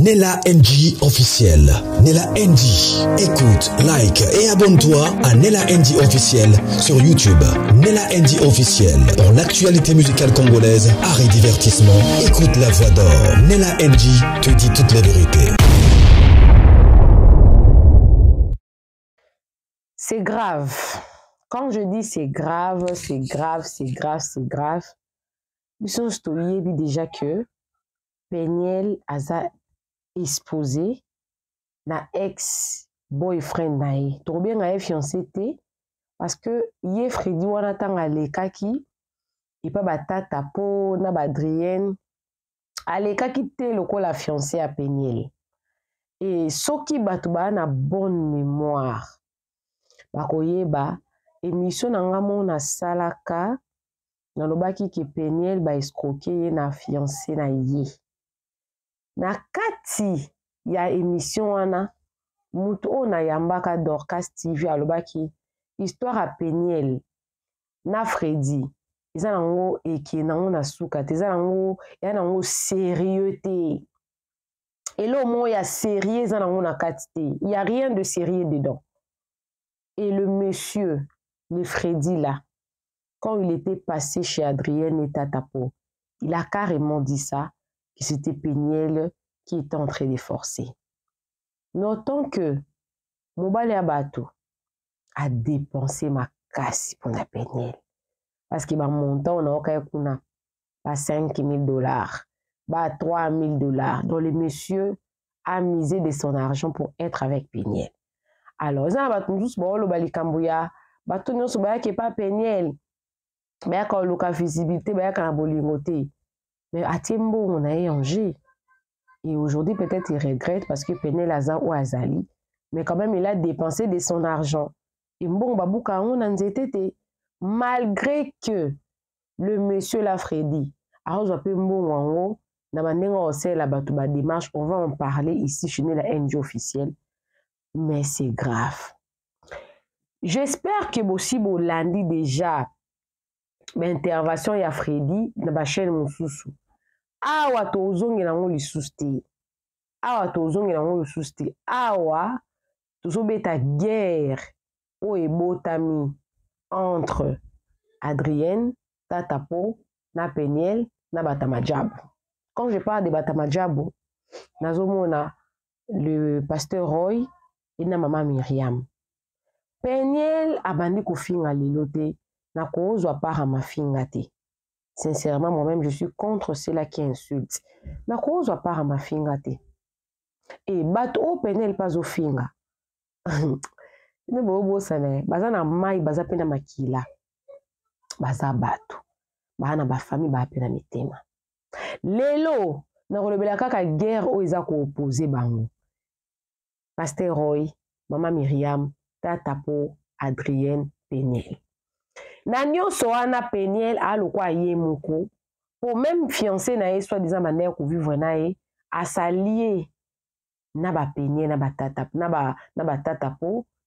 Nella NG officiel. Nella NG. Écoute, like et abonne-toi à Nella NG officiel sur YouTube. Nella NG officiel. Pour l'actualité musicale congolaise, art et divertissement, écoute la voix d'or. Nella NG te dit toutes les vérités. C'est grave. Quand je dis c'est grave, c'est grave, c'est grave, c'est grave. Nous sommes déjà que Peniel a exposé na ex-boyfriend nae. Trop bien na fiancé te parce que ye Freddy wana tanga lekaki et pas batata po na badrienne alekaki te lokola fiancé à Peniel. Et soki batu ba na bonne mémoire bakoyeba émission nanga mona salaka nalobaki ke Peniel ba escroquer ye na fiancé na ye. Na kati ya émission wana mutu ona yambaka Dorcas TV alobaki histoire à Peniel na Freddy eza nango eke nango na suka te eza nango ya nango sérieux te elo mo ya sérieux eza nango na kati te il y a rien de sérieux dedans. Et le monsieur le Freddy là quand il était passé chez Adrienne et Tatapo il a carrément dit ça que c'était Peniel qui était en train de forcer. Notons que Mobile Abato a dépensé ma casse pour la Peniel. Parce que mon montant, on a pas $5 000, pas $3 000. Donc le monsieur a misé de son argent pour être avec Peniel. Alors, ça va tous bon le balikambouya, bato non so ba ke pas Peniel. Ba ka loka visibilité, ba ka na bolingoté. Mais à Tiembo on a échangé. Et aujourd'hui, peut-être, il regrette parce que Peniel Aza ou Azali. Mais quand même, il a dépensé de son argent. Et bon, babouka, on a été malgré que le monsieur l'a Freddy, on va en parler ici chez la NG officielle. Mais c'est grave. J'espère que aussi vous lundi déjà l'intervention ya Freddy dans la chaîne Moussousou. Awa tozongi nango lisusu te awa tozongi nango lisusu te awa tozobeta guerre oyo ebotami entre Adrienne Tatapo na Peniel na Batamajabu. Quand je parle de Batamajabu nazomona le pasteur Roy et na maman Myriam. Peniel abandi kofinga lelo te na kozwa para mafinga te. Sincèrement, moi-même, je suis contre ceux-là qui insultent. Na cause pas à ma fingate. Et bateau Peniel pas au finga. Ne bobo sane. Baza na mai baza pena makila. Baza batu. Bana ba famille ba pena mitema. Lelo na kolobela kaka guerre o iza ko opposer bango. Pasteur Roy, Maman Myriam, Tatapo, Adrienne, Peniel. Na nyonso wana Peniel a lokwa ye moko pour même fiancé na ye soit disant manière ko vivre na ye a s'allier na ba Peniel na ba Tatapo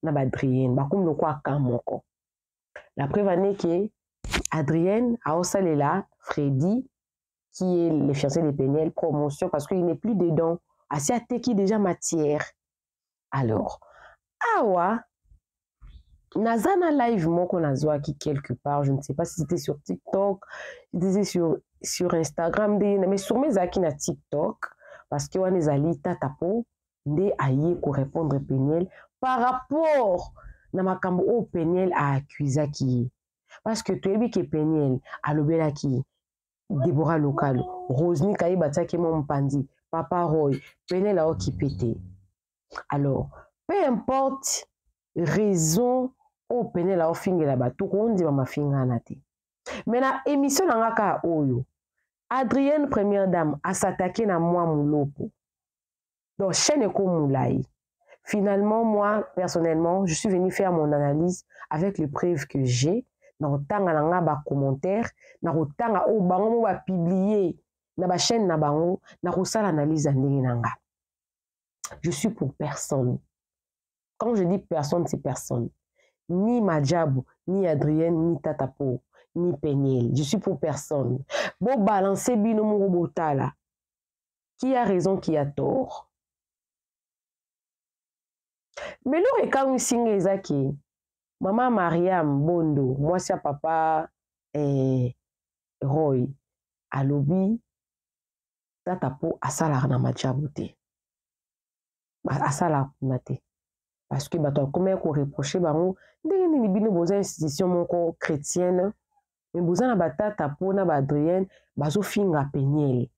na ba Adrienne ba comme lokwa ka moko. La preuve est que Adrienne a osalela Freddy qui est le fiancé de Peniel promotion parce qu'il n'est plus dedans asi ateki déjà matière. Alors awa Nazana live moko nazwaki quelque part, je ne sais pas si c'était sur TikTok, c'était sur Instagram, mais sur mes acquis na TikTok, parce que on ezali Tatapo nde aye ko répondre Peniel par rapport na makambo o Peniel a accusaki. Parce que tu que Peniel alobelaki Deborah Local, Rosny Kayibataki mon pandi, Papa Roy, Peniel a occupé. Alors, peu importe raison o Peniel a ofinge la bato ko ndi ba mafinga na te. Mais na émission nanga ka oyo Adrienne première dame a s'attaquer na moi mulopo. Donc chaîne ko moulai. Finalement moi personnellement, je suis venu faire mon analyse avec les preuves que j'ai na otanga nanga ba commentaire, na otanga o bango ba publier na ba chaîne na bango, na ko sala analyse ndenge nanga. Je suis pour personne. Quand je dis personne, c'est personne. Ni Majabu, ni Adrienne, ni Tatapo, ni Peniel. Je suis pour personne. Bon, balancer binomo robotala. Qui a raison, qui a tort? Mais le rekangu singe ezaki Maman Mariam Bondo, moi c'est papa Roy alobi tata po asala na majabote. Asala na te. Parce que bato comment ko reprocher bango ndenge ni bino boza institution moko chrétienne mais boza na batata po na ba Adrienne bazo finga Peniel.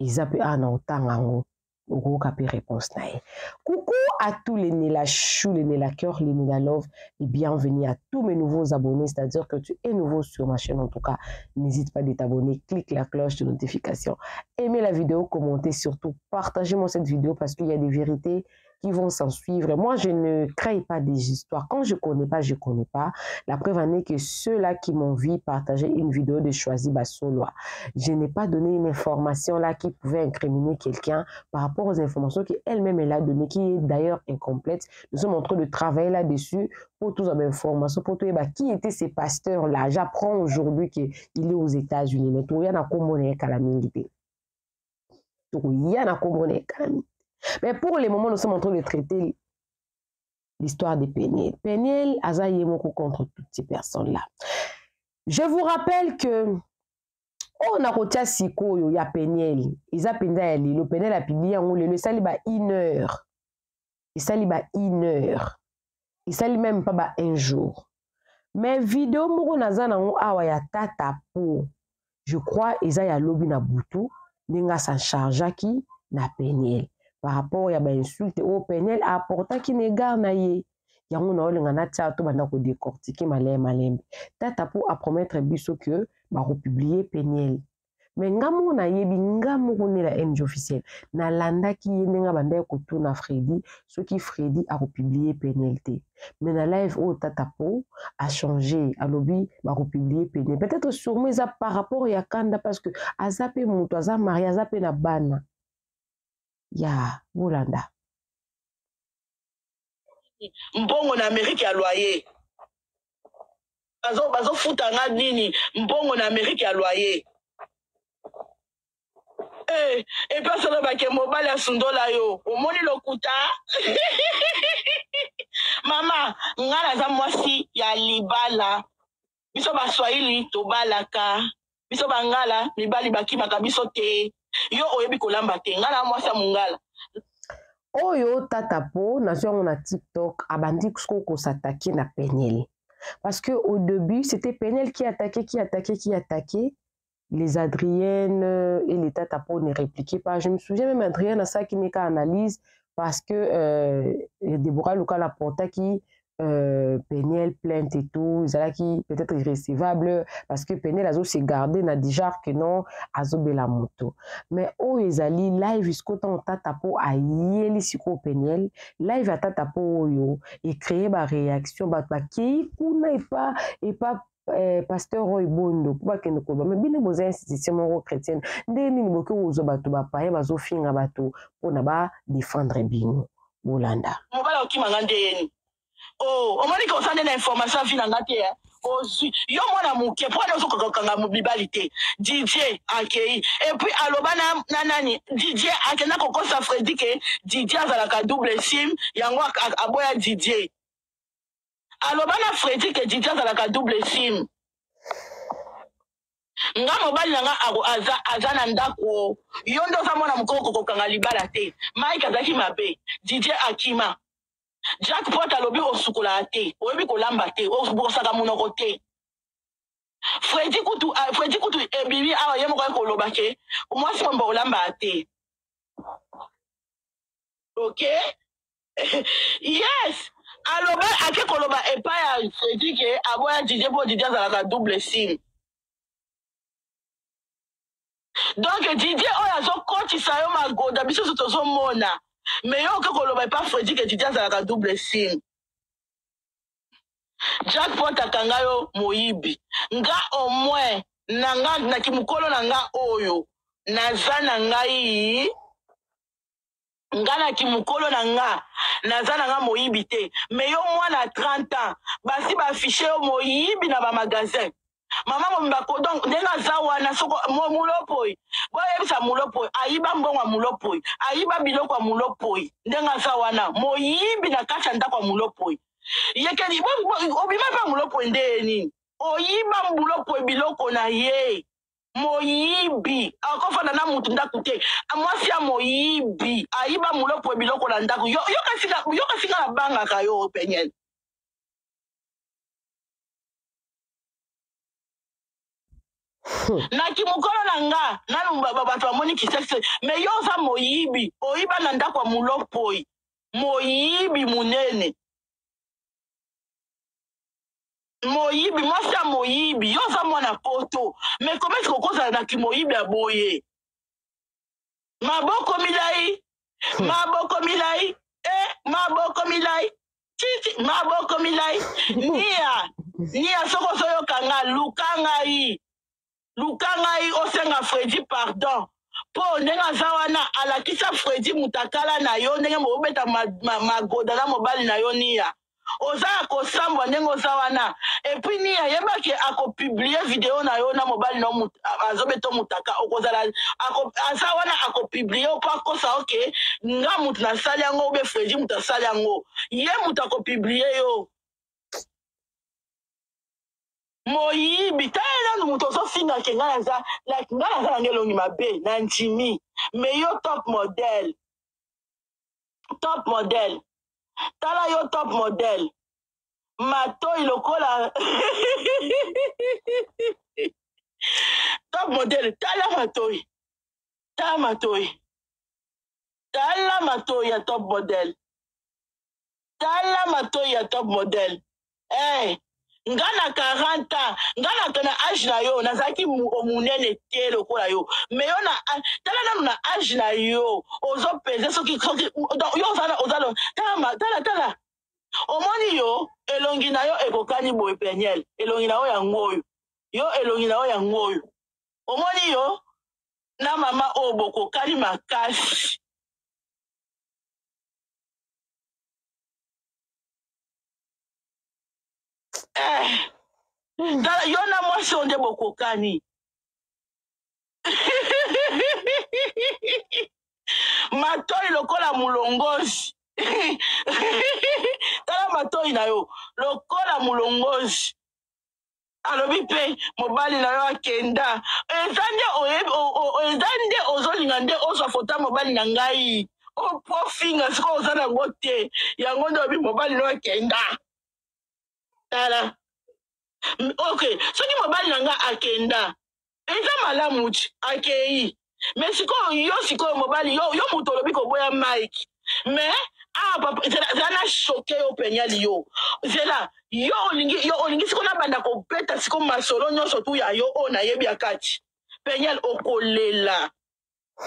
Izape ana otanga ngo oko kapé réponse na ye. Coucou à tous les Nela Chou, les Nela Cœur, les Nela Love et bienvenue à tous mes nouveaux abonnés, c'est-à-dire que tu es nouveau sur ma chaîne en tout cas, n'hésite pas de t'abonner, clique la cloche de notification, aimez la vidéo, commentez surtout, partagez-moi cette vidéo parce qu'il y a des vérités qui vont s'en suivre. Moi, je ne crée pas des histoires. Quand je connais pas, je connais pas. La preuve en est que ceux-là qui m'ont vu partager une vidéo de Choisi Basoloa, je n'ai pas donné une information là qui pouvait incriminer quelqu'un par rapport aux informations qu'elle-même elle a données, qui est d'ailleurs incomplète. Nous sommes en train de travailler là-dessus pour toutes les informations, pour tout qui étaient ces pasteurs-là. J'apprends aujourd'hui qu'il est aux États-Unis. Mais tout y en a comme calamité. Tout y en a comme calamité. Mais pour le moment, nous sommes en train de traiter l'histoire de Peniel. Peniel a Yemoko contre toutes ces personnes-là. Je vous rappelle que on a rotia siko yo ya Peniel. Ils a pendé le Peniel a publié en le saliba 1 heure. Il saliba 1 heure. Il sali même pas un jour. Mais vidéo moko nazana ngo awa ya tata po. Je crois isa ya lobi na butu ninga s'en charge qui na Peniel. Par rapport à l'insulte au Peniel a apporté qui n'égare na ye. Yango na olinga na tia to bana ko décortiquer malembe. Tata po a promettre biso que ba republier Peniel. Mais ngamo na yebi ngamo kone la NG officielle. Na landa ki yenga banda ko tuna Freddy, ce qui Freddy a republier Peniel te. Mais na live o tata po a changé, a lobby ba republier Peniel. Peut-être sûrement ça par rapport ya kanda parce que azape muto aza mari azape na bana. Ya Bolanda. Mbongo na Amérique ya loyer. Bazo futa nga nini mbongo na Amérique ya loyer. Et puis ça va que mobile ya sundola yo. Omoni lokuta. Mama, ngala za mwasi ya libala. Biso ba Swahili to balaka. Biso bangala libali bakimaka biso te. Yo oyebi kolamba te ngala mwasa mungala. Oyo tata po na sur na TikTok abandi ko s'attaquer na Peniel. Parce que au début, c'était Peniel qui attaquait. Les Adriennes et les tata po ne répliquaient pas. Je me souviens même Adrienne à ça qui n'est qu'à analyse parce que Deborah Luka la porta qui Peniel plainte et tout, ils qui peut-être irrécevable parce que Peniel a aussi gardé na déjà que non azobe la moto. Mais oh ezali live jusqu'au temps tata po a yeli siko Peniel live à tata po yo et créer ba réaction ba qui kuna et pas pasteur Roy Bondo pour que nous mais bien nos institutions chrétiennes ndeni ni boke uzo bato ba paye bazo finga bato pour na ba défendre bino Bolanda. Mobala okimanga ndeni. Oh, on m'a dit qu'on s'en donne l'information à Finangate. Oh, yo mwana muke, pour aller au kanga mobilité. DJ akei. Et puis alobana nanani, DJ akena koko sa Freddy que DJ azalaka double sim, yango aboya DJ. Alobana Freddy que DJ azalaka double sim. Nga mobali nga azana ndako. Yondo za mwana mukoko kokanga libala te. Mike azaki mabe. DJ akima. Jackpot alobi osukola te, oyebi kolamba te, osaka monoko te. Freddy kutu ebibi awa ye moko koloba ke, mwasi momba olamba te. Ok? Yes! Aloba ake koloba epa ya Freddy ke aboya DJ po DJ azalaka double sim. Donc DJ oyo azokotisa yo magoda biso so tozomona. Mais yo ke koloba pas Freddy que DJ azalaka double sim. Jackpot akanga yo moyibi. Nga au moins nanga na kimukolo nanga oyo nazana ngai nga na kimukolo nanga nazana nga moyibi te. Mais yo mwana 30 ans basi ba affiché yo moyibi na ba magasin. Mama Mombako, donc, Nenga Zawana, Soko, Mulopoi. Boyebisa Mulopoi, Aiba Mbonga Mulopoi, Aiba Biloko Mulopoi, Nenga Zawana, Moyibi na Kachanda kwa Mulopoi. Yekeni, Obima pa Mulopoi ndeni. Oyiba Mulopoi Biloko na ye. Moyibi, akofana na mutu ndakute. Amwasi ya Moyibi, Aiba Mulopoi Biloko na ndaku. Yoka singa na banga kayo penyen. Na kimukolo na nga nanu bato bamoni kisese me yo za moyibi oyiba na ndako ya mulopoi moyibi munene moyibi mwasi ya moyibi yo za mwana poto me komesi kokozala na kimoyibi ya boye maboko milai maboko milai titi maboko milai nia soko soyoka nga Lukangai osenga Freddy pardon. Po nenga zawana alakisa Freddy mutakala na yo nenge mobeta magoda na mobali na yo niya. Oza ko sambwa nengo zawana. Et puis niya yebaki ako publier video na yo na mobali na azobeto mutaka okozala azawana ako publier pa kosa okay nga mutu na sali yango be Freddy mutasali yango. Ye mutako publier yo. Moyibi tala muto so finga ke ngana za like ngana za ngelongi mabe na ntimi me yo top model tala yo top model mato ilokola top model tala matoi ya top model eh ngana 40 ans ngana kana âge na yo nazaki omunene te lokola yo me yo na tala nanu na âge na yo ozo pese soki yo ozalo tala omoni yo elongi na yo ekokani boye penyel elongi na yo elongi na yo ya ngoyo omoni yo na mama obokokani makasi Dala yo na mwasi onde bokokani. Matoi lokola mulongozi. Dala matoi na yo lokola mulongozi. Alobi pe mobali na yo akenda. Ezande ozolinga nde ozo fota mobali na ngai. O pofinga siko ozana ngote. Yango ndo bi mobali na yo akenda. Tala. Okay, soki mobali na nga akenda. Eza malamu akei. Mais sikoyo mobali yo muto lobi ko boya Mike. Mais papa zana choqué yo penyali yo. Zela yo olingi siko na banda ko beta siko masolo nyonso tu ya yo na yebi akati. Penyal okolela.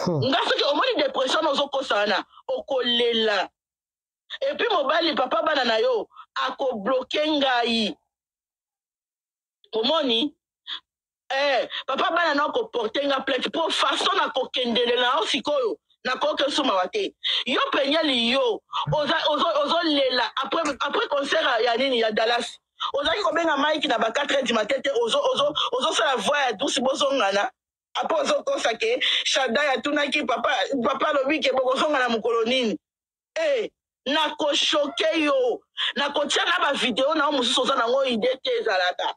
Nga soki omoni depression ozokosana okolela. Et puis mobali papa bana na yo ako bloquer ngai. Omoni papa bana na ko porter nga plainte pour façon na ko kendele na osikoyo na ko ke suma wate yo penyali yo ozo lela après concert ya nini ya Dallas ozaki ko benga Mike na ba 4h du matin ozo sala voix ya douce bozongana après ozo kosake Shada ya tunaki papa lobi ke bozongana mukolo nini na ko choquer yo na ko tia na ba video na mususu oza nango idée te ezalaka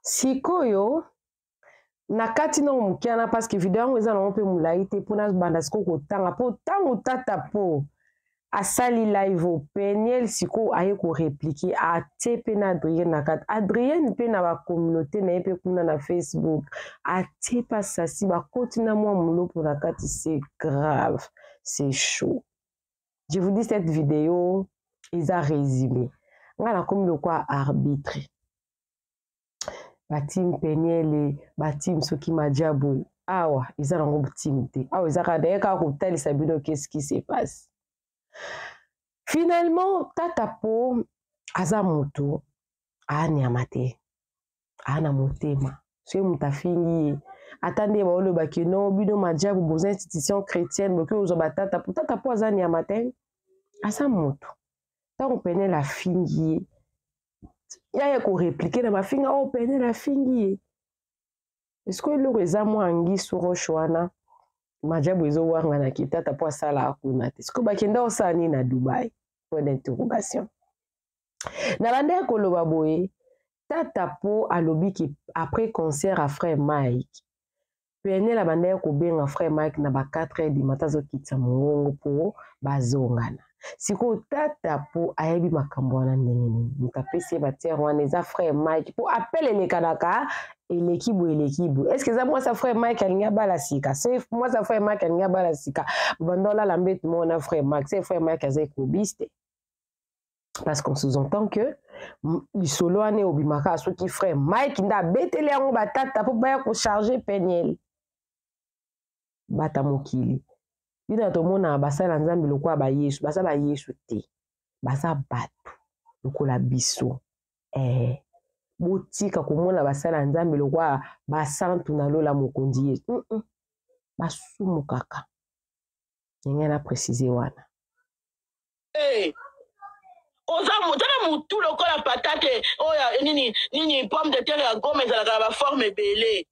sikoyo na kati na mukiana parce que video yango eza nango mpe molai te mpona banda sikoyo kotanga mpo ntango tata po asali live openiel sikoyo aye koreplike atie mpe na Adrien na kati Adrien mpe na bacommunauté na ye mpe kuna na Facebook atie mpe asasi bakoti na mwa molopo na kati c'est grave c'est chaud je vous dis cette vidéo eza résumé nga nakomi lokwa arbitre batim penyele batim soki majabu awa eza nango batim te awa eza kaka kotalisa bino qu'est-ce qui se passe finalement tata po aza moto anyama te ana motema soki moto afingi ye ata nde baolobaki no bino majabu boza institution chrétienne boki ozwa batata po aza nyama te aza moto ntango penele afingi ye ya ko répliquer na mafinga o pene la fingi est-ce que le reza mo angi suro shwana majabu ezo wanga na kitata po sala akuna te est-ce que bakenda osani na Dubai point d'interrogation na bande ko loba boye tata po alobi ki après concert à frère Mike pene la bande ko benga frère Mike na ba 4h du matin zo kitsa mongo po bazongana siko tata po ayebi makambo wana ndenge nini mutapesi batia wana eza frère Mike po appelle le kanaka elekibu est-ce que ça moi ça frère Mike alinga bala sika c'est moi ça frère Mike alinga bala sika bandola lambet mon frère Mike c'est frère Mike azé kobiste parce qu'on sous-entend que lisolo ane obimaka soki frère Mike nda betele yango batata po baya ko charger peniel bata mokili bina tomona basala nzambe lokwa ba Yesu basa ba Yesu te basa batu lokola biso botika komona basala nzambe lokwa basantu na lola mokonzi Yesu basumu kaka ndenge na préciser wana oza mutana mutu lokola patate oya nini pomme de terre ya gome ezalaka na baforme ebele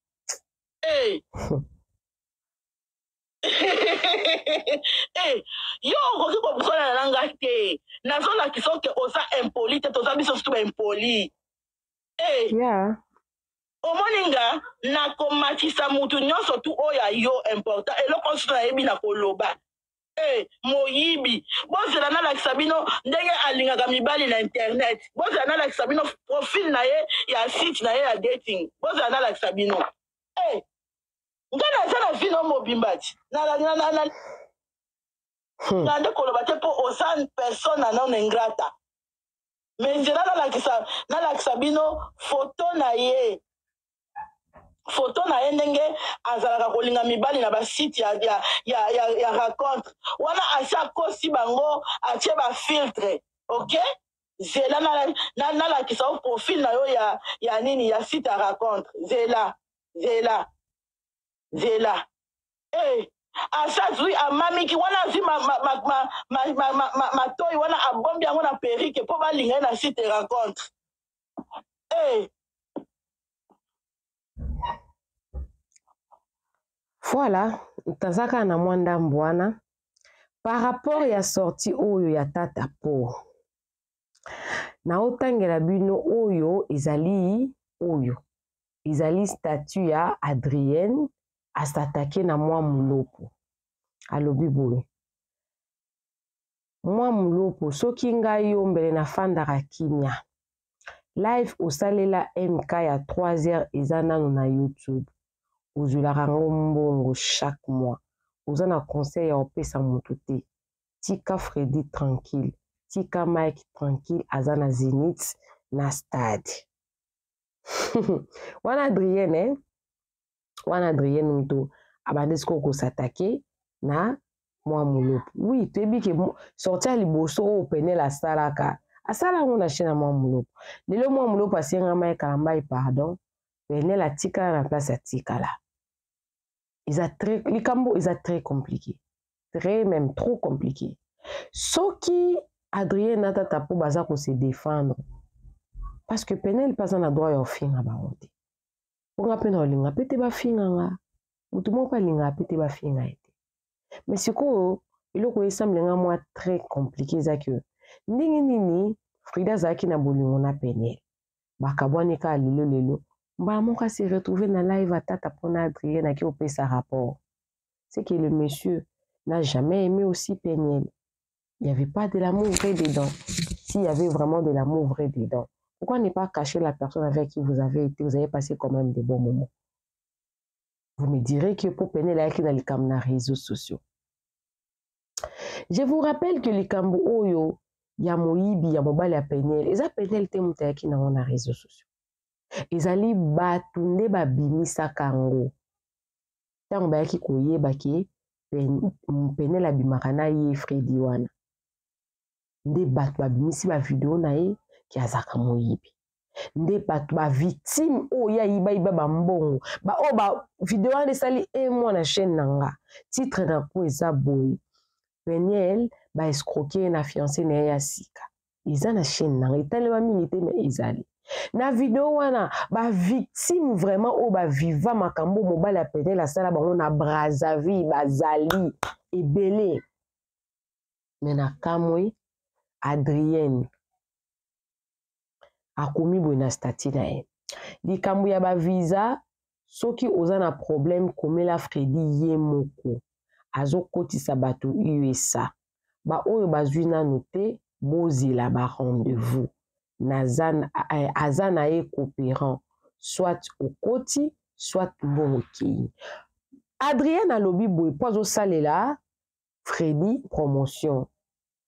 yo okoki kobusana na nga te nazolakisa oke oza impoli te toza biso sutu baimpoli omoni nga nakomatisa mutu nyonso tu oyo yo important eloko sutu nayebi na koloba moyibi bozela nalakisa bino ndenge alingaka mibali na internet bozela nalakisa bino profil na ye ya site na ye ya dating bozela nalakisa bino nga naza na vino mobimba ti nande koloba te mpo oza personne non ingrata mais nzela nalakisa bino foto na ye ndenge azalaka kolinga mibali na basite ya racontre wana asi akosi bango atie bafiltre ok zela nalakisa o profil na yo ya nini ya site ya racontre zela asazwi amamiki wana azwi matoi wana abombi yango na perike mpo balinga ye na site rencontre voilà tazaka na mwa ndambo wana par rapport ya sorti oyo ya tata po naotangela bino oyo ezali statut ya Adrienne asatake na mwa mulopo alobi boye mwa mulopo soki ngai yo mbele nafandaka kimia live osalela MK ya 3h eza nano na YouTube ozwilaka ngo mbongo chaque mois oza na conseil ya opesa moto te tika Freddy tranquille tika Mike tranquille aza na Zénith na stade wana Adrienne mto abandi siko kosatake na mwa mulopo oui toyebi ke sorti ya liboso oyo penel asalaka asalango na chaîne ya mwa mulopo lelo mwa mulopo asengama ekala mbai pardon penel atikala na place atikala likambo eza très compliqué très même trop compliqué soki Adrienne na tata po baza ko se défendre parce que penel paza na droit ya ofinga bango te ponga pe na olinga pe te bafinga nga mutu moko alinga pe te bafinga ete mais sikoyo eloko esamblenga mwa très compliqué eza ke ndenge nini Frida azalaki na bolingo na penel bakabwani ka lelo mbala moko se retrouver na live atata mpona Adrienne aki opesa rapport c'est que le monsieur n'a jamais aimé aussi Peniel. Il n'y avait pas de l'amour vrai dedans. S'il y avait vraiment de l'amour vrai dedans, pourquoi ne pas cacher la personne avec qui vous avez été, vous avez passé quand même de bons moments? Vous me direz que pour Peniel il y a qui dans les réseaux sociaux. Je vous rappelle que les Kambo Oyo, ya moyibi, ya mobile ya Peniel, et ça Peniel te mouta qui dans les réseaux sociaux. Ezali batunde babimisa kango. Tango bayaki koyeba ke Penel abimaka na ye Freddy wana. Nde bato babimisi ba video na ye ki azaka moyibi. Nde bato ba victime oya yiba bambongo. Ba video wana esali mois na chaîne nanga. Titre na ko eza boy. Penel ba escroquer na fiancé na ya sika. Eza na chaîne nanga. Etalema milité mais ezali. Na vidéo wana ba victime vraiment o ba viva makambo mobile a pété la sala bango na Brazzaville bazali ebele. Mais na kamwe Adrienne akomi boye na statut na ye. Likambo ya ba visa soki oza na problème komela Freddy ye moko azokotisa bato USA ba oyo bazwi nanu te bozela ba rendez-vous aza na ye coopérant soit okoti soit mbongokei. Adrienne alobi boye po azosalela Freddy promotion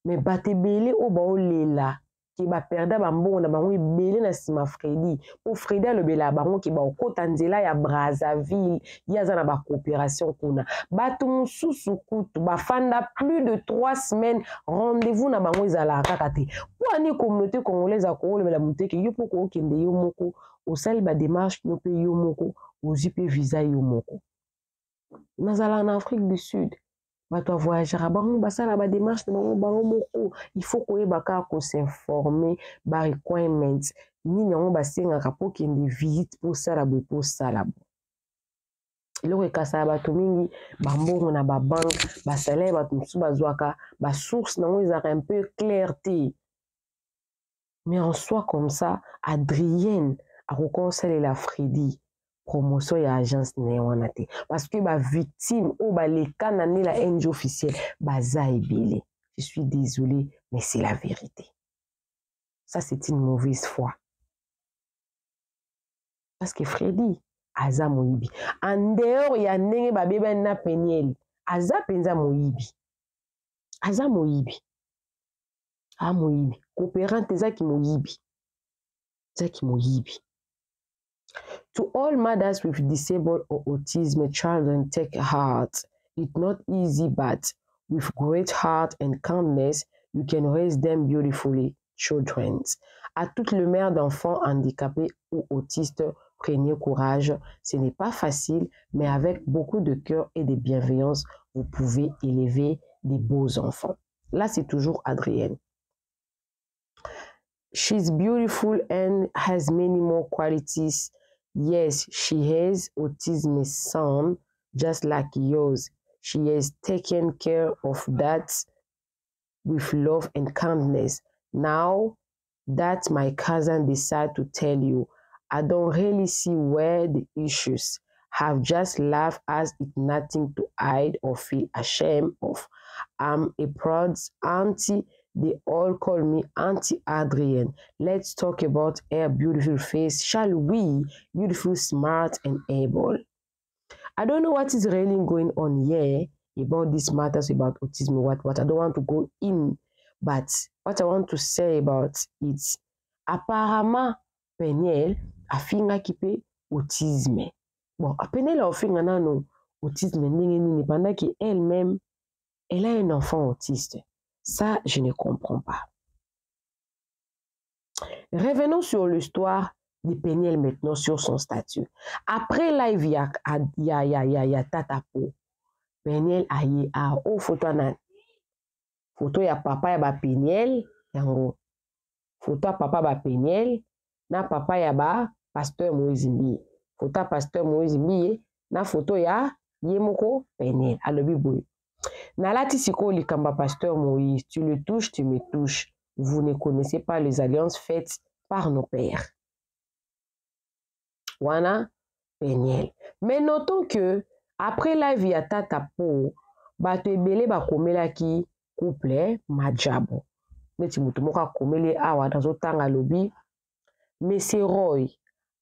mais bato ebele oyo baolela ki baperda bambongo na bango ebele na nsima Freddy po Freddy alobela bango ki baokota nzela ya Brazzaville ye aza na bacoopération kuna bato mosusu kutu bafanda plus de 3 semaines rendez-vous na bango ezalaka kaka te po ani communauté congolaise akolobela moteke yo mpo kookende yo moko osali badémarche no mpe yo moko ozwi mpe visa yo moko. Nazala na Afrique du Sud bato voyagera bango basala ba démarche na bango moko il faut koyeba kaka ko s'informer ba requirements nini yango basengaka po kende visite po sala boye po sala bo. Eloko ekasala bato mingi bambongo na babanke basalaire bato mosusu bazwaka basource nango ezalaka un peu clair te. Mais en soi comme ça Adrienne akokosalela Freddy promotion ya agence ne wana te parce que ba victime o ba leka na ne la NG officielle baza ebele. Je suis désolée mais c'est la vérité. Ça c'est une mauvaise foi. Parce que Freddy aza moyibi en dehors ya ndenge babeba na Peniel aza penza moyibi. Aza moyibi. A moyibi coopérant ezaki moyibi. Ezaki moyibi. To all mothers with disabled or autism children, take heart. It's not easy, but with great heart and kindness, you can raise them beautifully, children. À toutes les mères d'enfants handicapés ou autistes, prenez courage. Ce n'est pas facile, mais avec beaucoup de cœur et de bienveillance, vous pouvez élever des beaux enfants. Là, c'est toujours Adrienne. She's beautiful and has many more qualities. Yes, she has autism son, just like yours. She has taken care of that with love and kindness. Now that my cousin decided to tell you, I don't really see where the issues have. Just laughed as it's nothing to hide or feel ashamed of. I'm a proud auntie. They all call me Auntie Adrienne. Let's talk about her beautiful face, shall we? Beautiful, smart, and able. I don't know what is really going on here about these matters about autism, what. I don't want to go in, but what I want to say about it, apparemment, Peniel a finga kipe autisme. Bon, Peniel a finga nano autisme nini pendant qu'elle-même, elle a un enfant autiste. Ça, je ne comprends pas. Revenons sur l'histoire de Peniel maintenant, sur son statut. Après live, il y a Tatapo. Peniel a o photo na photo ya papa ya ba Peniel yango. Photo ya papa ba Peniel na papa ya ba Pasteur Moïse Mbi. Photo ya Pasteur Moïse Mbi na photo ya Yemoko Peniel. Alobi boy. Nalati siko likamba Pasteur Moïse, tu le touches, tu me touches. Vous ne connaissez pas les alliances faites par nos pères. Wana Peniel. Mais notons que après la vie à Tatapo, bato ebele ba komela ki couple majabo. Neti mutu moka komele awa dans tanga lobi. Monsieur Roy,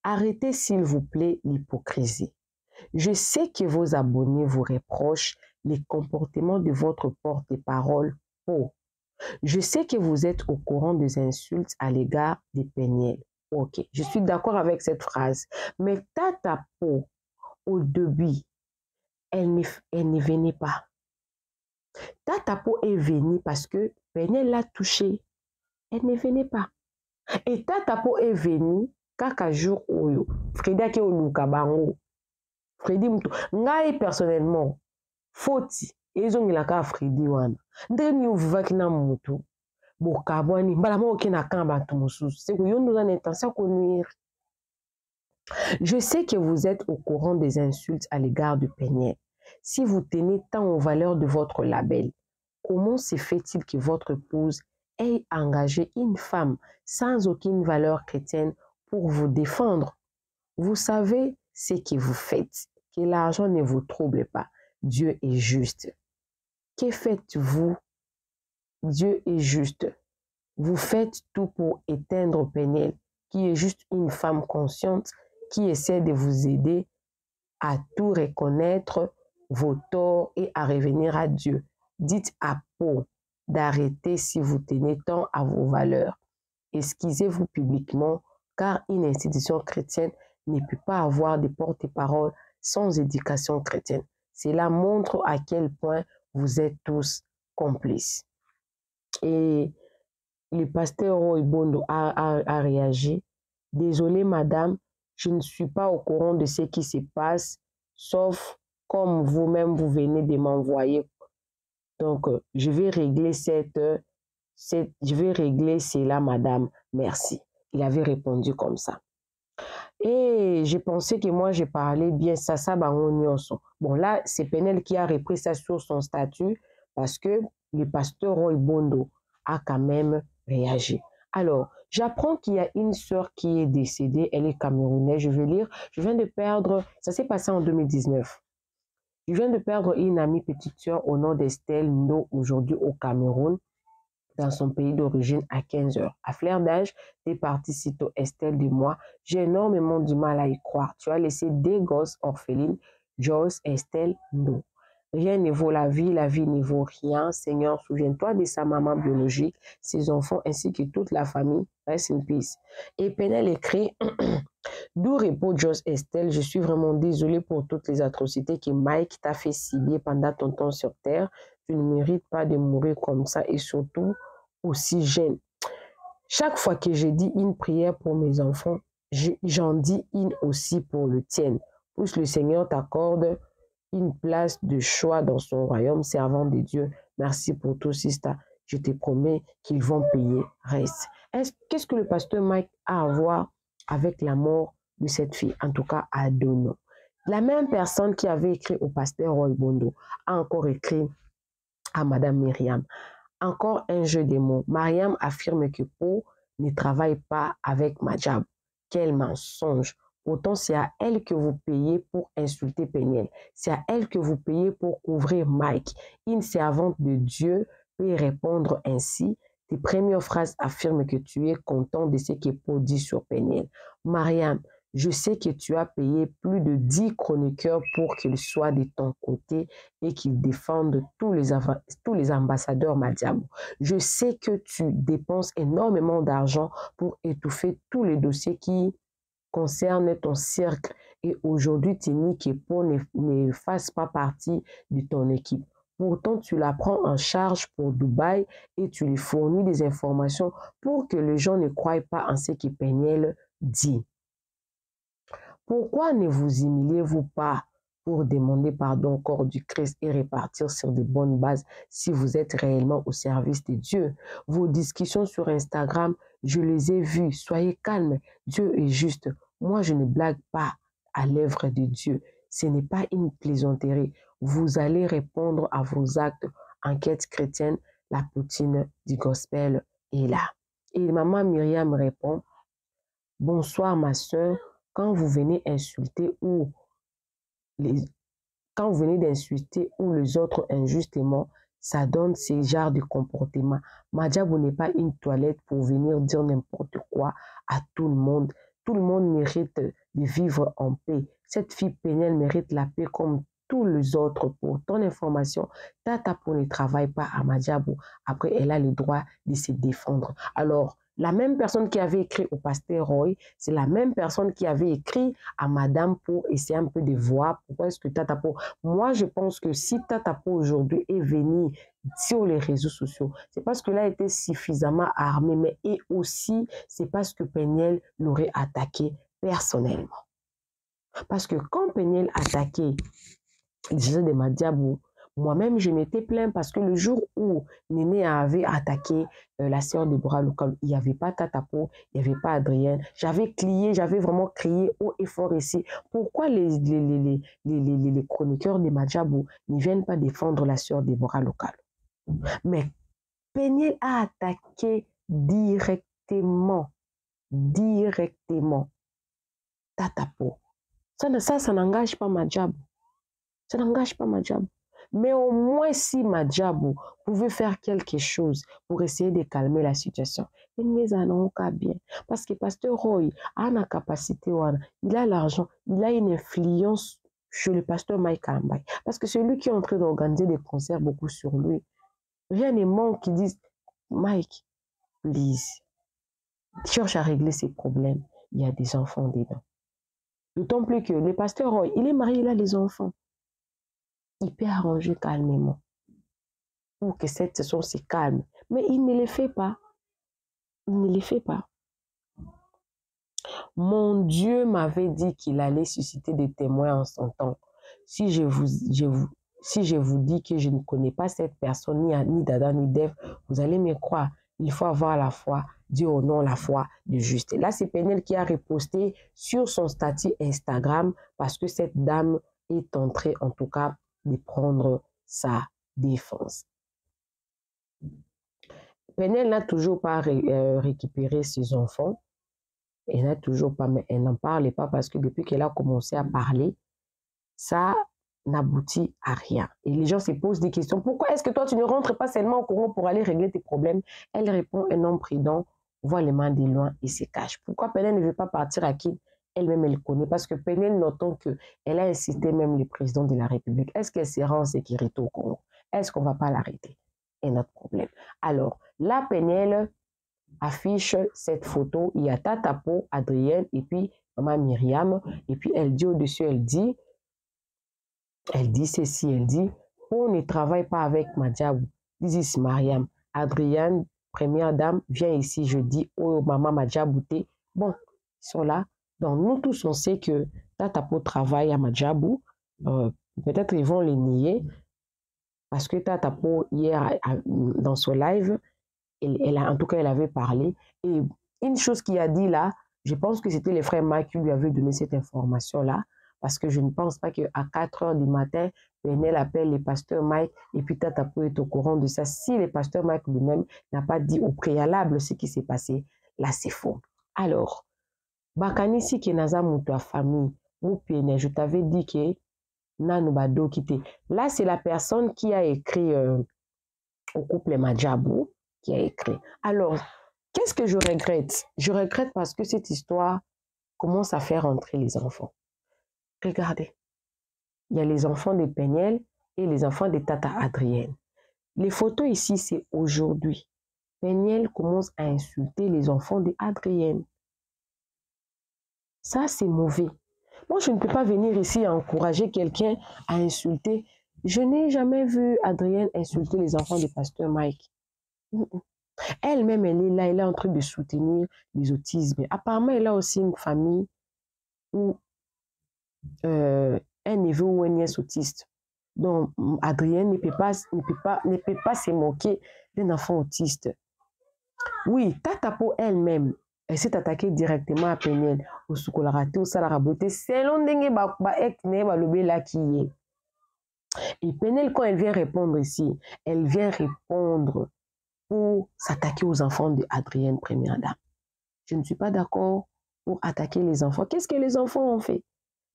arrêtez s'il vous plaît l'hypocrisie. Je sais que vos abonnés vous reprochent les comportements de votre porte-parole. Oh, je sais que vous êtes au courant des insultes à l'égard des Peniel. Ok, je suis d'accord avec cette phrase. Mais Tatapo, au début, elle ne venait pas. Tatapo est venue parce que Peniel l'a touchée. Elle ne venait pas. Et Tatapo est venue kaka jour oyo. Freddy ake oluka bango. Freddy mutu. Ngai personnellement, foti ezongela ka Freddy wana. Ndenge ni uvaki na mutu. bokabwani mbala moko na kamba tumususu c'est que yo nous en intention de nuire. Je sais que vous êtes au courant des insultes à l'égard de Peniel. Si vous tenez tant aux valeurs de votre label, comment se fait-il que votre épouse ait engagé une femme sans aucune valeur chrétienne pour vous défendre? Vous savez ce que vous faites, que l'argent ne vous trouble pas. Dieu est juste. Que faites-vous? Dieu est juste. Vous faites tout pour éteindre Peniel, qui est juste une femme consciente qui essaie de vous aider à tout reconnaître vos torts et à revenir à Dieu. Dites à Paul d'arrêter si vous tenez tant à vos valeurs. Excusez-vous publiquement, car une institution chrétienne ne peut pas avoir de porte-parole sans éducation chrétienne. Cela montre à quel point vous êtes tous complices. Et le pasteur Roy Bondo a réagi. Désolé, madame, je ne suis pas au courant de ce qui se passe, sauf comme vous-même vous venez de m'envoyer. Donc, je vais régler cela, madame. Merci. Il avait répondu comme ça. Et j'ai pensé que moi, j'ai parlé bien ça, bon, là, c'est Peniel qui a repris ça sur son statut parce que le pasteur Roy Bondo a quand même réagi. Alors, j'apprends qu'il y a une sœur qui est décédée, elle est camerounaise, je vais lire. Je viens de perdre, ça s'est passé en 2019. Je viens de perdre une amie petite sœur au nom d'Estelle Ndo, aujourd'hui au Cameroun, dans son pays d'origine à 15 heures. À flair d'âge, t'es partie sitôt Estelle de moi. J'ai énormément du mal à y croire. Tu as laissé des gosses orphelines, Joyce, Estelle Ndo. Rien ne vaut la vie ne vaut rien. Seigneur, souviens-toi de sa maman biologique, ses enfants ainsi que toute la famille. Rest in peace. Et Peniel écrit d'où repos Joyce Estelle, je suis vraiment désolée pour toutes les atrocités que Mike t'a fait subir pendant ton temps sur terre. Tu ne mérites pas de mourir comme ça et surtout aussi jeune. Chaque fois que je dis une prière pour mes enfants, j'en dis une aussi pour le tien. Puisse le Seigneur t'accorde une place de choix dans son royaume, servant de Dieu. Merci pour tout, sister. Je te promets qu'ils vont payer. Reste. Qu'est-ce que le pasteur Mike a à voir avec la mort de cette fille? En tout cas, à Dono. La même personne qui avait écrit au pasteur Roy Bondo a encore écrit à Madame Myriam. Encore un jeu de mots. Mariam affirme que Paul ne travaille pas avec Majab. Quel mensonge! Pourtant, c'est à elle que vous payez pour insulter Peniel. C'est à elle que vous payez pour couvrir Mike. Une servante de Dieu peut répondre ainsi. Tes premières phrases affirment que tu es content de ce que Paul dit sur Peniel. Mariam, je sais que tu as payé plus de 10 chroniqueurs pour qu'ils soient de ton côté et qu'ils défendent tous les ambassadeurs Madiabo. Je sais que tu dépenses énormément d'argent pour étouffer tous les dossiers qui concernent ton cercle et aujourd'hui tu nies que Paul ne fasse pas partie de ton équipe. Pourtant, tu la prends en charge pour Dubaï et tu lui fournis des informations pour que les gens ne croient pas en ce que Peniel dit. Pourquoi ne vous humiliez-vous pas pour demander pardon au corps du Christ et repartir sur de bonnes bases si vous êtes réellement au service de Dieu? Vos discussions sur Instagram, je les ai vues. Soyez calme. Dieu est juste. Moi, je ne blague pas à l'œuvre de Dieu. Ce n'est pas une plaisanterie. Vous allez répondre à vos actes. Enquête chrétienne, la poutine du gospel est là. Et maman Myriam répond, bonsoir ma soeur. Quand vous venez d'insulter ou les autres injustement, ça donne ce genre de comportement. Madiabo n'est pas une toilette pour venir dire n'importe quoi à tout le monde. Tout le monde mérite de vivre en paix. Cette fille Peniel mérite la paix comme tous les autres. Pour ton information, Tata Paul ne travaille pas à Madiabo. Après, elle a le droit de se défendre. Alors, la même personne qui avait écrit au pasteur Roy, c'est la même personne qui avait écrit à Madame pour essayer un peu de voir pourquoi est-ce que Tata Paul... Moi, je pense que si Tata Paul aujourd'hui est venue sur les réseaux sociaux, c'est parce qu'elle a été suffisamment armée, mais et aussi, c'est parce que Peniel l'aurait attaqué personnellement. Parce que quand Peniel attaquait les gens de Madiabo, Moi-même, je m'étais plaint parce que le jour où Néné avait attaqué la sœur de Bora Local, il n'y avait pas Tatapo, il n'y avait pas Adrienne. J'avais vraiment crié haut et fort ici. Pourquoi les chroniqueurs de Madjabou ne viennent pas défendre la sœur de Bora Local? Mais Peniel a attaqué directement Tatapo. Ça n'engage pas Madjabou. Ça n'engage pas Madjabou. Mais au moins si Madjabou pouvait faire quelque chose pour essayer de calmer la situation, il ne en a bien. Parce que Pasteur Roy a la capacité, il a l'argent, il a une influence sur le pasteur Mike Ambay. Parce que c'est lui qui est en train d'organiser des concerts beaucoup sur lui. Rien ne manque qui disent, Mike, please, cherche à régler ses problèmes. Il y a des enfants dedans. D'autant plus que le pasteur Roy, il est marié, il a des enfants. Il peut arranger calmement pour que cette session se calme. Mais il ne le fait pas. Il ne le fait pas. Mon Dieu m'avait dit qu'il allait susciter des témoins en son temps. Si je vous dis que je ne connais pas cette personne, ni Dada, ni Dev, vous allez me croire. Il faut avoir la foi, Dieu au nom, la foi du juste. Et là, c'est Peniel qui a reposté sur son statut Instagram parce que cette dame est entrée, en tout cas, de prendre sa défense. Peniel n'a toujours pas récupéré ses enfants. Elle n'a toujours pas, mais elle n'en parlait pas parce que depuis qu'elle a commencé à parler, ça n'aboutit à rien. Et les gens se posent des questions. Pourquoi est-ce que toi, tu ne rentres pas seulement au courant pour aller régler tes problèmes? Elle répond, un homme prudent voit les mains de loin et se cache. Pourquoi Peniel ne veut pas partir à qui elle-même elle connaît? Parce que Peniel, notons qu'elle a incité même le président de la République. Est-ce qu'elle sera en sécurité au Congo? Est-ce qu'on ne va pas l'arrêter? C'est notre problème. Alors, là, Peniel affiche cette photo. Il y a Tatapo, Adrienne et puis maman Myriam. Et puis elle dit au-dessus, elle dit ceci, elle dit, on ne travaille pas avec Madjabou. This is Mariam. Adrienne, première dame, viens ici, je dis, oh maman Madjabou, bon, ils sont là. Donc nous tous, on sait que Tatapo travaille à Madjabou. Peut-être ils vont les nier. Parce que Tatapo, hier, dans son live, en tout cas, elle avait parlé. Et une chose qu'il a dit là, je pense que c'était les frères Mike qui lui avaient donné cette information-là. Parce que je ne pense pas qu'à 4 h du matin, Peniel appelle le pasteur Mike et puis Tatapo est au courant de ça. Si le pasteur Mike lui-même n'a pas dit au préalable ce qui s'est passé, là c'est faux. Alors, Bakanisi Kenaza Moutoua famille, ou Peniel, je t'avais dit que Nanou Bado quitté. Là, c'est la personne qui a écrit au couple Madjabou, qui a écrit. Alors, qu'est-ce que je regrette? Je regrette parce que cette histoire commence à faire entrer les enfants. Regardez, il y a les enfants de Peniel et les enfants de Tata Adrienne. Les photos ici, c'est aujourd'hui. Peniel commence à insulter les enfants de Adrienne. Ça, c'est mauvais. Moi, je ne peux pas venir ici encourager quelqu'un à insulter. Je n'ai jamais vu Adrienne insulter les enfants de Pasteur Mike. Elle-même, elle est là, elle est en train de soutenir les autismes. Apparemment, elle a aussi une famille où un neveu ou une nièce autiste. Donc, Adrienne ne peut pas se moquer d'un enfant autiste. Oui, Tatapo elle-même, elle s'est attaquée directement à Peniel, au Soukolarate, au Salarabote, selon Dengue Ba qui est. Et Peniel, quand elle vient répondre ici, elle vient répondre pour s'attaquer aux enfants d'Adrienne, première dame. Je ne suis pas d'accord pour attaquer les enfants. Qu'est-ce que les enfants ont fait?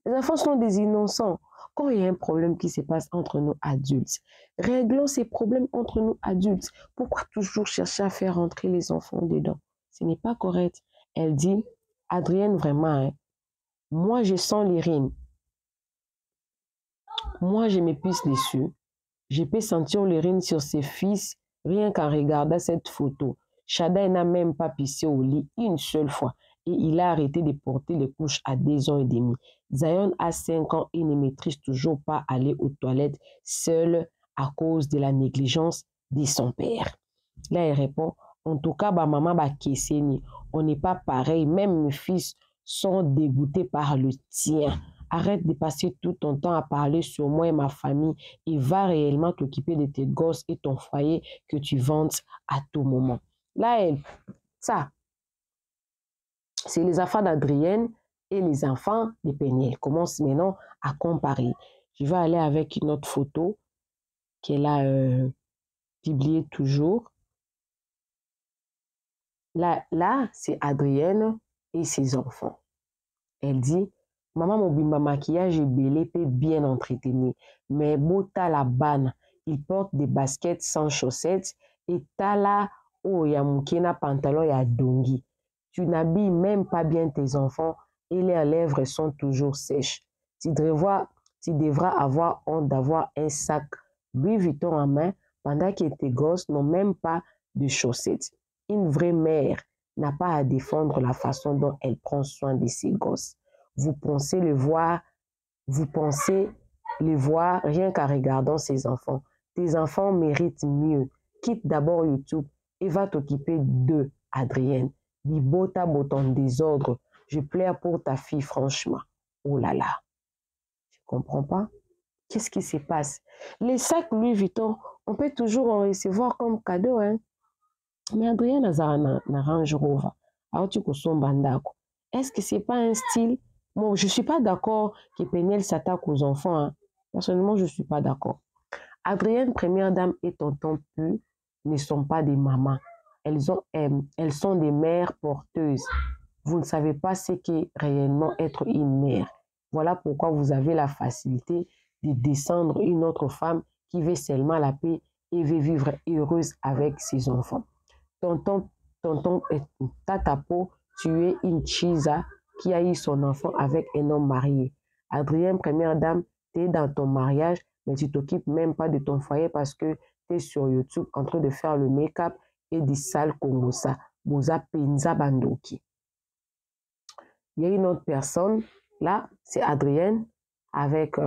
Les enfants sont des innocents. Quand il y a un problème qui se passe entre nous adultes, réglons ces problèmes entre nous adultes. Pourquoi toujours chercher à faire entrer les enfants dedans? Ce n'est pas correct. Elle dit, Adrienne, vraiment, hein, moi je sens les rimes. Moi je me pisse dessus. Je peux sentir les rimes sur ses fils rien qu'en regardant cette photo. Shada n'a même pas pissé au lit une seule fois. Et il a arrêté de porter les couches à 2 ans et demi. Zion a 5 ans et ne maîtrise toujours pas aller aux toilettes seul à cause de la négligence de son père. Là, elle répond, en tout cas, maman, on n'est pas pareil. Même mes fils sont dégoûtés par le tien. Arrête de passer tout ton temps à parler sur moi et ma famille et va réellement t'occuper de tes gosses et ton foyer que tu vantes à tout moment. Là, ça, c'est les enfants d'Adrienne et les enfants de Peniel. Commence maintenant à comparer. Je vais aller avec une autre photo qu'elle a publiée toujours. Là c'est Adrienne et ses enfants. Elle dit, maman mobimba maquillage est belé, bien entretenu, mais bota la banne, il porte des baskets sans chaussettes et tala oh ya mukena pantalon ya dongi. Tu n'habilles même pas bien tes enfants et leurs lèvres sont toujours sèches. Tu devras avoir honte d'avoir un sac Louis Vuitton en main pendant que tes gosses n'ont même pas de chaussettes. Une vraie mère n'a pas à défendre la façon dont elle prend soin de ses gosses. Vous pensez les voir rien qu'en regardant ses enfants. Tes enfants méritent mieux. Quitte d'abord YouTube et va t'occuper d'eux, Adrienne. Bibota boton désordre. Je pleure pour ta fille, franchement. Oh là là. Je ne comprends pas. Qu'est-ce qui se passe? Les sacs Louis Vuitton, on peut toujours en recevoir comme cadeau, hein? Mais Adrienne n'a Range Rover. Alors tu consommes bandako. Est-ce que c'est pas un style? Bon, je suis pas d'accord que Peniel s'attaque aux enfants. Hein. Personnellement, je suis pas d'accord. Adrienne, première dame, et tonton Pu ne sont pas des mamans. Elles sont des mères porteuses. Vous ne savez pas ce qu'est réellement être une mère. Voilà pourquoi vous avez la facilité de descendre une autre femme qui veut seulement la paix et veut vivre heureuse avec ses enfants. Tonton Tatapo, tu es une chisa qui a eu son enfant avec un homme marié. Adrienne, première dame, tu es dans ton mariage, mais tu t'occupes même pas de ton foyer parce que tu es sur YouTube en train de faire le make-up et des sales comme ça. Boza Penza Bandoki. Il y a une autre personne, là, c'est Adrienne avec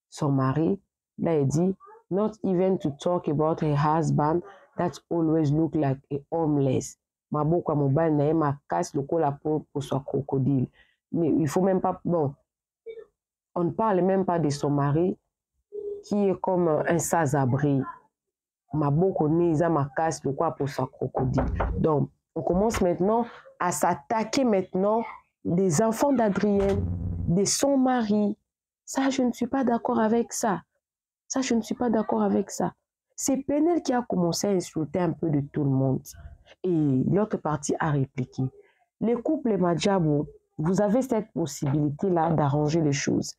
son mari. Là, elle dit, not even to talk about her husband that always look like a homeless. Maboko mobile na ma casse le cola pour son crocodile. Mais il faut même pas, bon, on ne parle même pas de son mari qui est comme un sans-abri. Maboko neza ma casse le cola pour son crocodile. Donc, on commence maintenant à s'attaquer maintenant des enfants d'Adrienne, de son mari. Ça, je ne suis pas d'accord avec ça. Ça, je ne suis pas d'accord avec ça. C'est Peniel qui a commencé à insulter un peu de tout le monde. Et l'autre partie a répliqué. Les couples Madjabo, vous avez cette possibilité-là d'arranger les choses.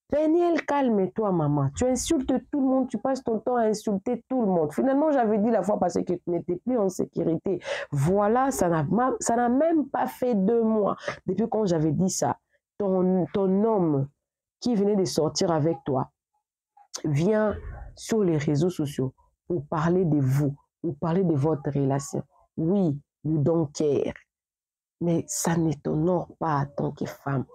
Peniel, calme-toi, maman. Tu insultes tout le monde, tu passes ton temps à insulter tout le monde. Finalement, j'avais dit la fois passée que tu n'étais plus en sécurité. Voilà, ça n'a même pas fait 2 mois depuis quand j'avais dit ça. Ton homme qui venait de sortir avec toi vient sur les réseaux sociaux pour parler de vous, pour parler de votre relation. Oui, you don't care. Mais ça ne t'honore pas en tant que femme.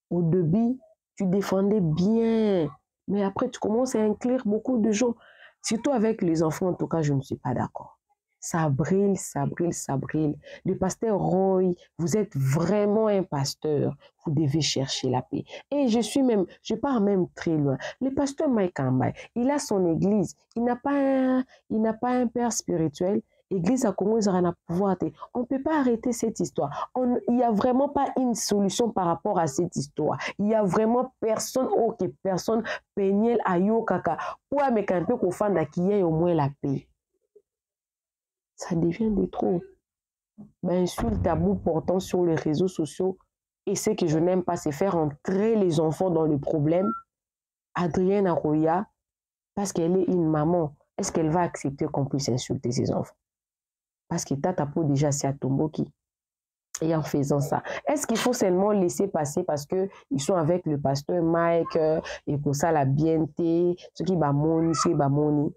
Au début, tu défendais bien. Mais après, tu commences à inclure beaucoup de gens. Surtout avec les enfants, en tout cas, je ne suis pas d'accord. Ça brille, ça brille, ça brille. Le pasteur Roy, vous êtes vraiment un pasteur. Vous devez chercher la paix. Et je pars même très loin. Le pasteur Mike Ambay, il a son église. Il n'a pas un père spirituel. L'église a commencé à pouvoir. On ne peut pas arrêter cette histoire. Il n'y a vraiment pas une solution par rapport à cette histoire. Il n'y a vraiment personne, personne, Peniel, Ayo, Kaka, pour me camper qu'au fond qu'il y ait au moins la paix. Ça devient de trop. Insulte à bout portant sur les réseaux sociaux. Et ce que je n'aime pas, c'est faire entrer les enfants dans le problème. Adrienne Aroya, parce qu'elle est une maman, est-ce qu'elle va accepter qu'on puisse insulter ses enfants? Parce que Tatapo déjà c'est à Tomboki. Et en faisant ça, est-ce qu'il faut seulement laisser passer parce qu'ils sont avec le pasteur Mike et pour ça la BNT, ce qui va moni, ce qui va moni?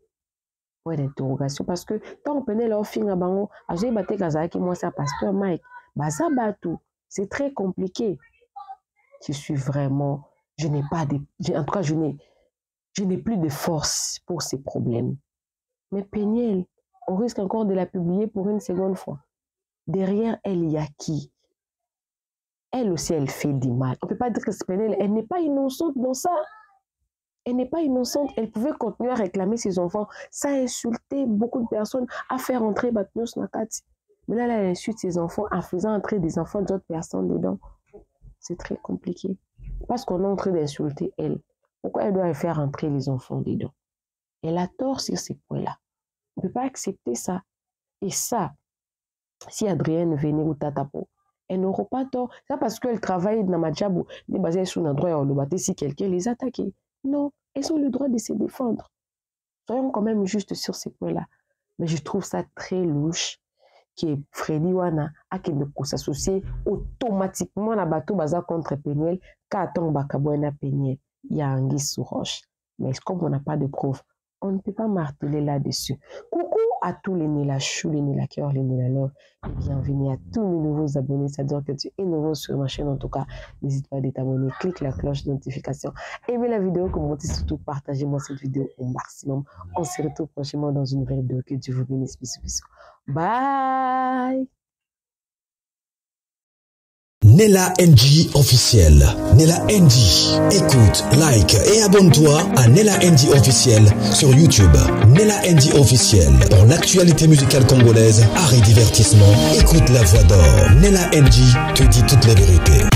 Point d'interrogation. Parce que tant on prenait leur film à Bango, à j'ai battu Kazaki, moi c'est pasteur Mike. Baza Batou, c'est très compliqué. Je suis vraiment, je n'ai pas de, en tout cas je n'ai plus de force pour ces problèmes. Mais Peniel, on risque encore de la publier pour une seconde fois. Derrière elle, il y a qui? elle aussi, elle fait du mal. On ne peut pas dire que Spenel, elle n'est pas innocente dans ça. Elle n'est pas innocente. Elle pouvait continuer à réclamer ses enfants. Ça a insulté beaucoup de personnes, à faire entrer Batnos Nakati. Mais là, elle insulte ses enfants en faisant entrer des enfants d'autres personnes dedans. C'est très compliqué. Parce qu'on est en train d'insulter elle. Pourquoi elle doit faire entrer les enfants dedans? Elle a tort sur ces points-là. On ne peut pas accepter ça. Et ça, si Adrienne venait ou Tatapo, elle n'aura pas tort. C'est parce qu'elle travaille dans ma job, basée sur un droit, si quelqu'un les attaque. Non, elles ont le droit de se défendre. Soyons quand même justes sur ces points-là. Mais je trouve ça très louche que Freddy Wana a que de s'associer automatiquement à bateau baza contre Peniel, car ton bakaboena Peniel, il y a un guise sous roche. Mais comme on n'a pas de preuves, on ne peut pas marteler là-dessus. Coucou à tous les nés la chou, les nés la cœur, les nés la love, et bienvenue à tous mes nouveaux abonnés. C'est-à-dire que tu es nouveau sur ma chaîne, en tout cas, n'hésite pas à t'abonner, clique la cloche de notification, aimez la vidéo, commentez, surtout partagez-moi cette vidéo au maximum. On se retrouve prochainement dans une nouvelle vidéo. Que Dieu vous bénisse. Bisous, bisous. Bye. Nella NG officiel. Nella NG. Écoute, like et abonne-toi à Nella NG officiel sur YouTube. Nella NG officiel. Pour l'actualité musicale congolaise, art et divertissement, écoute la voix d'or. Nella NG te dit toutes les vérités.